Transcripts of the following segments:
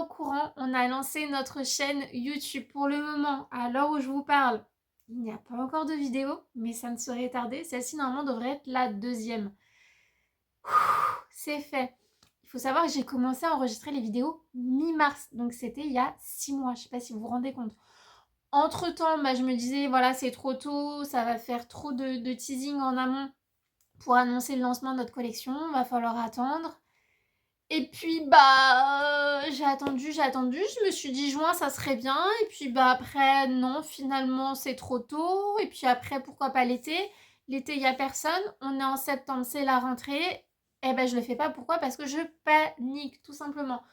courant, on a lancé notre chaîne YouTube. Pour le moment, à l'heure où je vous parle, il n'y a pas encore de vidéo, mais ça ne saurait tarder. Celle-ci, normalement, devrait être la deuxième. C'est fait. Il faut savoir que j'ai commencé à enregistrer les vidéos mi-mars, donc c'était il y a 6 mois. Je ne sais pas si vous vous rendez compte. Entre-temps, je me disais, voilà, c'est trop tôt, ça va faire trop de teasing en amont pour annoncer le lancement de notre collection, va falloir attendre. Et puis j'ai attendu, je me suis dit juin ça serait bien, et puis après non, finalement c'est trop tôt, et puis après pourquoi pas l'été, l'été il y a personne, on est en septembre, c'est la rentrée, et je le fais pas, pourquoi? Parce que je panique tout simplement.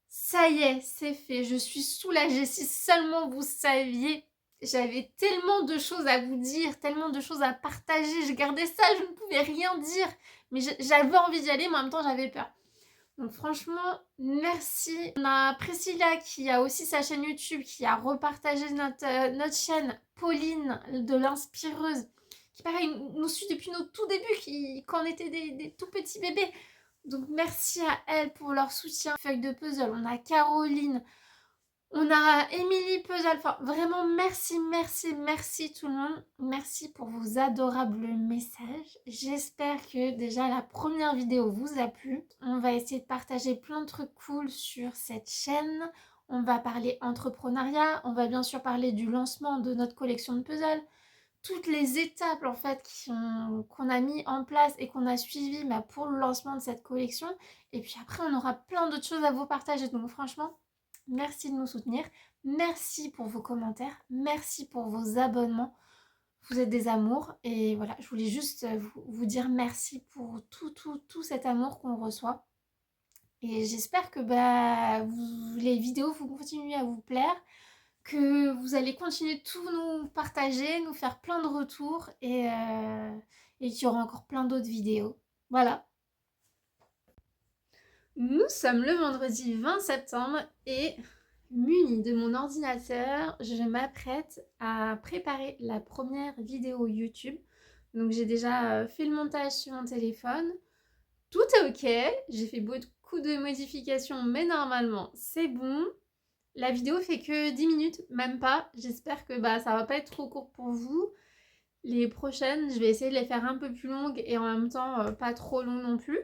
Ça y est, c'est fait, je suis soulagée, si seulement vous saviez, j'avais tellement de choses à vous dire, tellement de choses à partager, je gardais ça, je ne pouvais rien dire, mais j'avais envie d'y aller, mais en même temps j'avais peur. Donc franchement, merci. On a Priscilla qui a aussi sa chaîne YouTube, qui a repartagé notre chaîne, Pauline de l'Inspireuse, qui pareil nous suit depuis nos tout débuts, quand on était des tout petits bébés. Donc merci à elle pour leur soutien. Feuille de puzzle, on a Caroline, on a Émilie Puzzle, enfin vraiment merci tout le monde. Merci pour vos adorables messages. J'espère que déjà la première vidéo vous a plu. On va essayer de partager plein de trucs cool sur cette chaîne. On va parler entrepreneuriat, on va bien sûr parler du lancement de notre collection de puzzles. Toutes les étapes en fait qu'on a mis en place et qu'on a suivies pour le lancement de cette collection. Et puis après on aura plein d'autres choses à vous partager. Donc franchement, merci de nous soutenir, merci pour vos commentaires, merci pour vos abonnements, vous êtes des amours et voilà, je voulais juste vous dire merci pour tout cet amour qu'on reçoit et j'espère que les vidéos vont continuer à vous plaire, que vous allez continuer de tout nous partager, nous faire plein de retours et qu'il y aura encore plein d'autres vidéos. Voilà. Nous sommes le vendredi 20 septembre et munie de mon ordinateur, je m'apprête à préparer la première vidéo YouTube. Donc j'ai déjà fait le montage sur mon téléphone. Tout est ok, j'ai fait beaucoup de modifications mais normalement c'est bon. La vidéo fait que 10 minutes, même pas. J'espère que ça va pas être trop court pour vous. Les prochaines, je vais essayer de les faire un peu plus longues et en même temps pas trop longues non plus.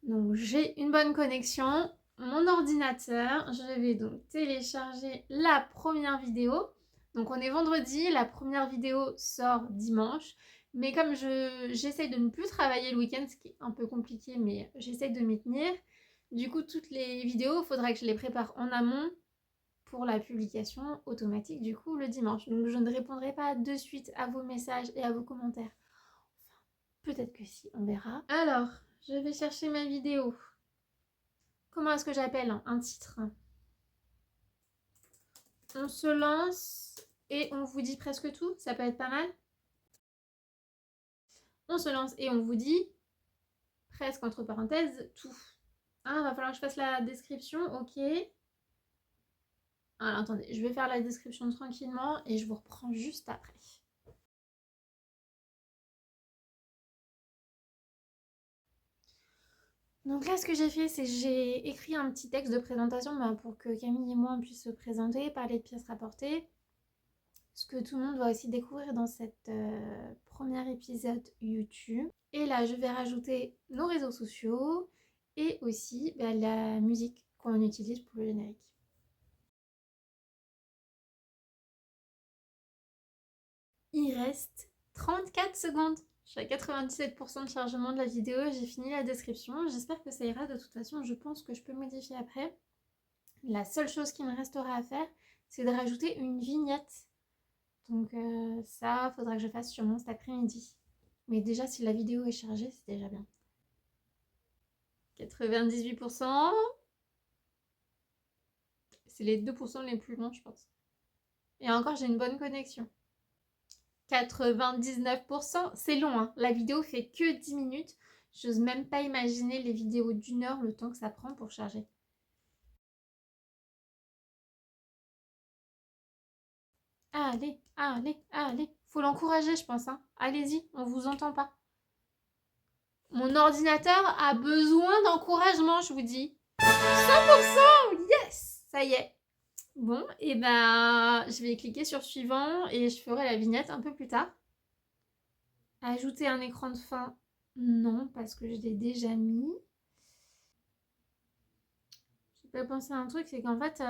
Donc j'ai une bonne connexion, mon ordinateur, je vais donc télécharger la première vidéo. Donc on est vendredi, la première vidéo sort dimanche. Mais comme j'essaye de ne plus travailler le week-end, ce qui est un peu compliqué, mais j'essaye de m'y tenir. Du coup, toutes les vidéos, il faudra que je les prépare en amont pour la publication automatique du coup le dimanche. Donc je ne répondrai pas de suite à vos messages et à vos commentaires. Enfin, peut-être que si, on verra. Alors, je vais chercher ma vidéo. Comment est-ce que j'appelle un titre? On se lance et on vous dit presque tout, ça peut être pas mal. On se lance et on vous dit presque entre parenthèses tout. Ah, va falloir que je fasse la description, ok. Alors attendez, je vais faire la description tranquillement et je vous reprends juste après. Donc là, ce que j'ai fait, c'est que j'ai écrit un petit texte de présentation pour que Camille et moi on puisse se présenter, parler de pièces rapportées. Ce que tout le monde va aussi découvrir dans cet premier épisode YouTube. Et là, je vais rajouter nos réseaux sociaux et aussi la musique qu'on utilise pour le générique. Il reste 34 secondes. Je suis à 97% de chargement de la vidéo, j'ai fini la description. J'espère que ça ira. De toute façon, je pense que je peux modifier après. La seule chose qui me restera à faire, c'est de rajouter une vignette. Donc ça, faudra que je fasse sûrement cet après-midi. Mais déjà, si la vidéo est chargée, c'est déjà bien. 98%. C'est les 2% les plus longs, je pense. Et encore, j'ai une bonne connexion. 99%, c'est long, hein. La vidéo fait que 10 minutes. J'ose même pas imaginer les vidéos d'1 heure, le temps que ça prend pour charger. Allez, allez, allez. Faut l'encourager, je pense, hein. Allez-y, on vous entend pas. Mon ordinateur a besoin d'encouragement, je vous dis. 100%, yes! Ça y est. Bon, et ben je vais cliquer sur suivant et je ferai la vignette un peu plus tard. Ajouter un écran de fin, non, parce que je l'ai déjà mis. J'ai pas pensé à un truc, c'est qu'en fait,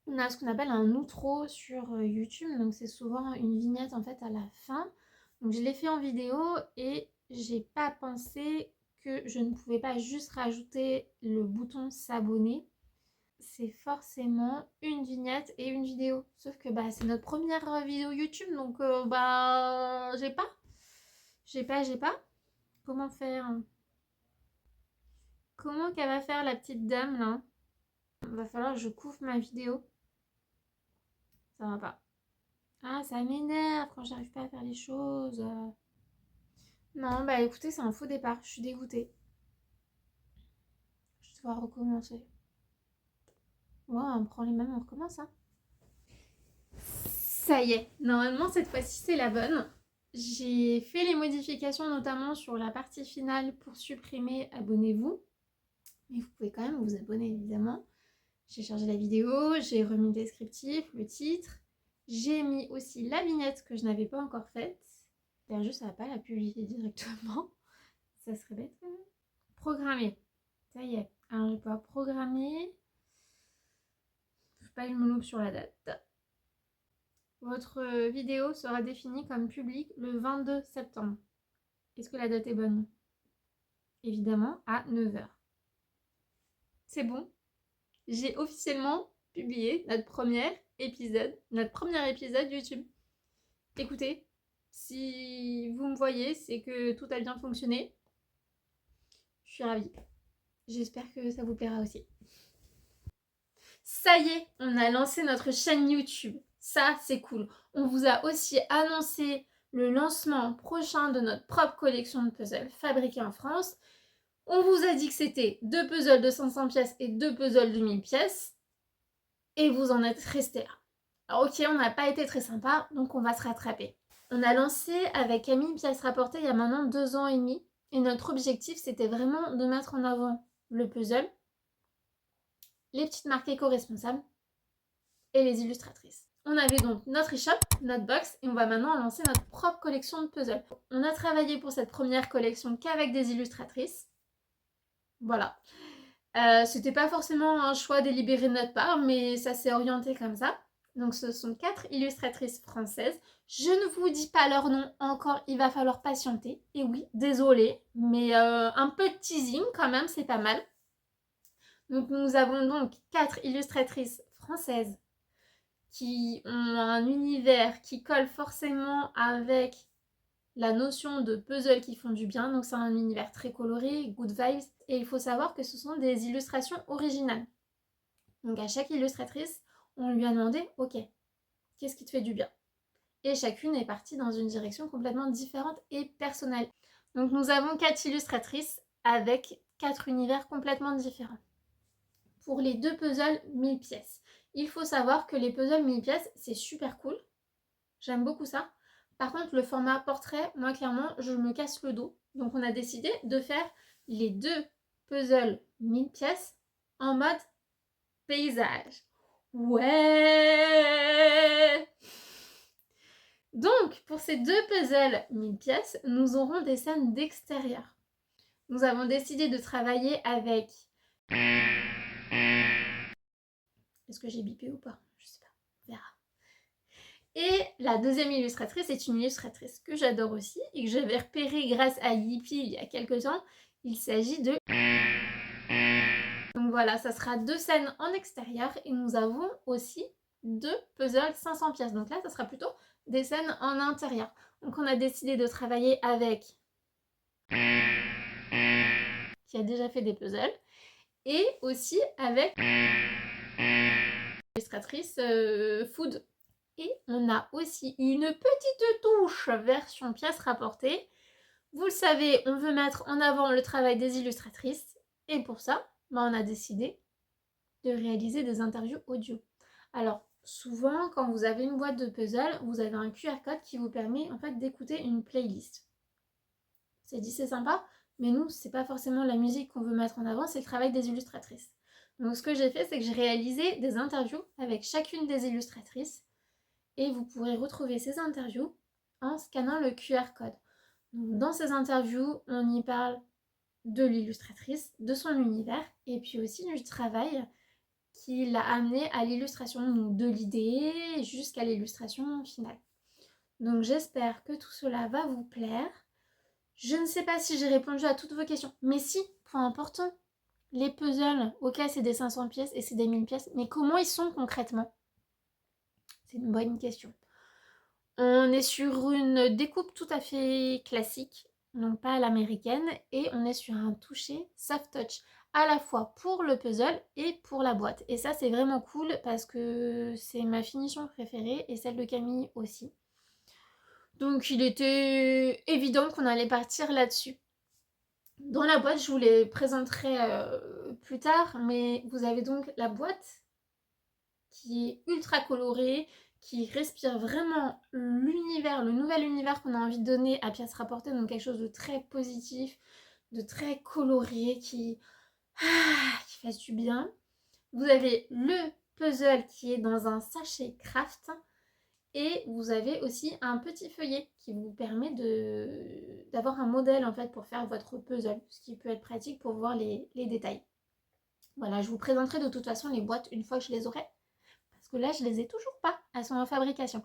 on a ce qu'on appelle un outro sur YouTube, donc c'est souvent une vignette en fait à la fin. Donc je l'ai fait en vidéo et j'ai pas pensé que je ne pouvais pas juste rajouter le bouton s'abonner. C'est forcément une vignette et une vidéo. Sauf que bah c'est notre première vidéo YouTube, donc bah j'ai pas. Comment faire? Comment qu'elle va faire la petite dame là? Va falloir que je couvre ma vidéo. Ça va pas. Ah, ça m'énerve quand j'arrive pas à faire les choses. Non, bah écoutez, c'est un faux départ. Je suis dégoûtée. Je dois recommencer. Ouais, on prend les mêmes, on recommence. Hein. Ça y est. Normalement, cette fois-ci, c'est la bonne. J'ai fait les modifications, notamment sur la partie finale pour supprimer abonnez-vous. Mais vous pouvez quand même vous abonner, évidemment. J'ai chargé la vidéo, j'ai remis le descriptif, le titre. J'ai mis aussi la vignette que je n'avais pas encore faite. D'ailleurs, juste, ça va pas la publier directement. Ça serait bête. Programmer. Ça y est. Alors, je vais pouvoir programmer. Faut pas que je me loupe sur la date. Votre vidéo sera définie comme publique le 22 septembre. Est-ce que la date est bonne? Évidemment, à 9 h. C'est bon. J'ai officiellement publié notre premier épisode YouTube. Écoutez, si vous me voyez, c'est que tout a bien fonctionné. Je suis ravie. J'espère que ça vous plaira aussi. Ça y est, on a lancé notre chaîne YouTube. Ça, c'est cool. On vous a aussi annoncé le lancement prochain de notre propre collection de puzzles fabriqués en France. On vous a dit que c'était 2 puzzles de 500 pièces et 2 puzzles de 1000 pièces. Et vous en êtes restés là. Alors ok, on n'a pas été très sympa, donc on va se rattraper. On a lancé avec Camille Pièces Rapportées il y a maintenant 2 ans et demi. Et notre objectif, c'était vraiment de mettre en avant le puzzle, les petites marques éco-responsables et les illustratrices. On avait donc notre e-shop, notre box, et on va maintenant lancer notre propre collection de puzzles. On a travaillé pour cette première collection qu'avec des illustratrices. Voilà. C'était pas forcément un choix délibéré de notre part, mais ça s'est orienté comme ça. Donc ce sont 4 illustratrices françaises. Je ne vous dis pas leur nom encore, il va falloir patienter. Et oui, désolée, mais un peu de teasing quand même, c'est pas mal. Donc nous avons donc 4 illustratrices françaises qui ont un univers qui colle forcément avec la notion de puzzle qui font du bien. Donc c'est un univers très coloré, good vibes. Et il faut savoir que ce sont des illustrations originales. Donc à chaque illustratrice, on lui a demandé, ok, qu'est-ce qui te fait du bien? Et chacune est partie dans une direction complètement différente et personnelle. Donc nous avons 4 illustratrices avec 4 univers complètement différents. Pour les 2 puzzles 1000 pièces. Il faut savoir que les puzzles 1000 pièces, c'est super cool. J'aime beaucoup ça. Par contre, le format portrait, moi clairement, je me casse le dos. Donc on a décidé de faire les 2 puzzles 1000 pièces en mode paysage. Ouais! Donc, pour ces 2 puzzles 1000 pièces, nous aurons des scènes d'extérieur. Nous avons décidé de travailler avec... Est-ce que j'ai bipé ou pas? Je sais pas, on verra. Et la deuxième illustratrice est une illustratrice que j'adore aussi et que j'avais repérée grâce à Yippie il y a quelques temps. Il s'agit de... Donc voilà, ça sera 2 scènes en extérieur et nous avons aussi 2 puzzles 500 pièces. Donc là, ça sera plutôt des scènes en intérieur. Donc on a décidé de travailler avec... qui a déjà fait des puzzles. Et aussi avec... illustratrice food. Et on a aussi une petite touche version pièce rapportée. Vous le savez, on veut mettre en avant le travail des illustratrices. Et pour ça, on a décidé de réaliser des interviews audio. Alors, souvent, quand vous avez une boîte de puzzle, vous avez un QR code qui vous permet en fait d'écouter une playlist. C'est dit, c'est sympa, mais nous, c'est pas forcément la musique qu'on veut mettre en avant, c'est le travail des illustratrices. Donc ce que j'ai fait, c'est que j'ai réalisé des interviews avec chacune des illustratrices et vous pourrez retrouver ces interviews en scannant le QR code. Donc, dans ces interviews, on y parle de l'illustratrice, de son univers et puis aussi du travail qui l'a amené à l'illustration, donc de l'idée jusqu'à l'illustration finale. Donc j'espère que tout cela va vous plaire. Je ne sais pas si j'ai répondu à toutes vos questions, mais si, point important, les puzzles, ok c'est des 500 pièces et c'est des 1000 pièces, mais comment ils sont concrètement? C'est une bonne question. On est sur une découpe tout à fait classique, donc pas à l'américaine, et on est sur un toucher soft touch, à la fois pour le puzzle et pour la boîte. Et ça c'est vraiment cool parce que c'est ma finition préférée et celle de Camille aussi. Donc il était évident qu'on allait partir là-dessus. Dans la boîte, je vous les présenterai plus tard, mais vous avez donc la boîte qui est ultra colorée, qui respire vraiment l'univers, le nouvel univers qu'on a envie de donner à pièce rapportée, donc quelque chose de très positif, de très coloré, qui fasse du bien. Vous avez le puzzle qui est dans un sachet craft et vous avez aussi un petit feuillet qui vous permet d'avoir un modèle en fait pour faire votre puzzle, ce qui peut être pratique pour voir les détails. Voilà, je vous présenterai de toute façon les boîtes une fois que je les aurai. Parce que là, je les ai toujours pas. Elles sont en fabrication.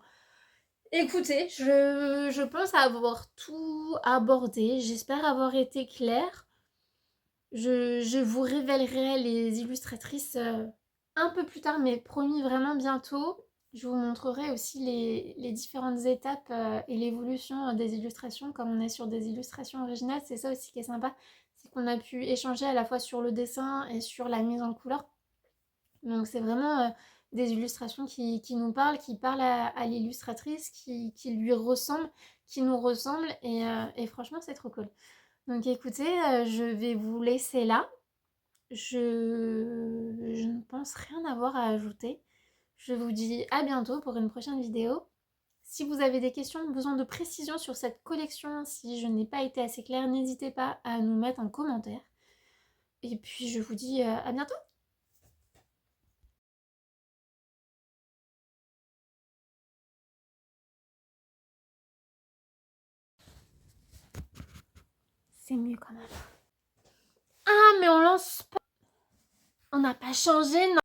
Écoutez, je pense avoir tout abordé. J'espère avoir été claire. Je vous révélerai les illustratrices un peu plus tard, mais promis vraiment bientôt. Je vous montrerai aussi les différentes étapes et l'évolution des illustrations. Comme on est sur des illustrations originales, c'est ça aussi qui est sympa. C'est qu'on a pu échanger à la fois sur le dessin et sur la mise en couleur. Donc c'est vraiment des illustrations qui nous parlent, qui parlent à l'illustratrice, qui lui ressemblent, qui nous ressemblent et franchement c'est trop cool. Donc écoutez, je vais vous laisser là. Je ne pense rien avoir à ajouter. Je vous dis à bientôt pour une prochaine vidéo. Si vous avez des questions, besoin de précision sur cette collection, si je n'ai pas été assez claire, n'hésitez pas à nous mettre en commentaire. Et puis je vous dis à bientôt. C'est mieux quand même. Ah mais on lance pas. On n'a pas changé, non.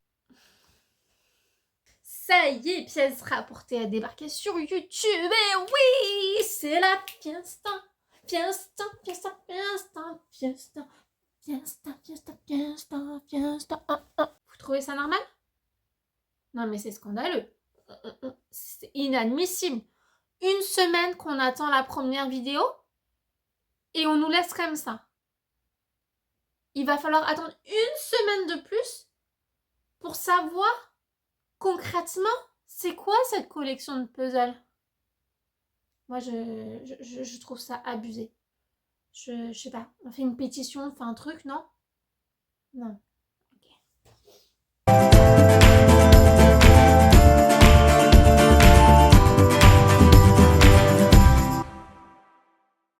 Ça y est, pièce rapportée à débarquer sur YouTube. Et oui, c'est la fiesta. Fiesta, fiesta, fiesta, fiesta, fiesta, fiesta, fiesta, fiesta. Vous trouvez ça normal? Non mais c'est scandaleux. C'est inadmissible. Une semaine qu'on attend la première vidéo et on nous laisse comme ça. Il va falloir attendre une semaine de plus pour savoir concrètement c'est quoi cette collection de puzzles. Moi je trouve ça abusé. Je sais pas, on fait une pétition, on fait un truc, non? Non.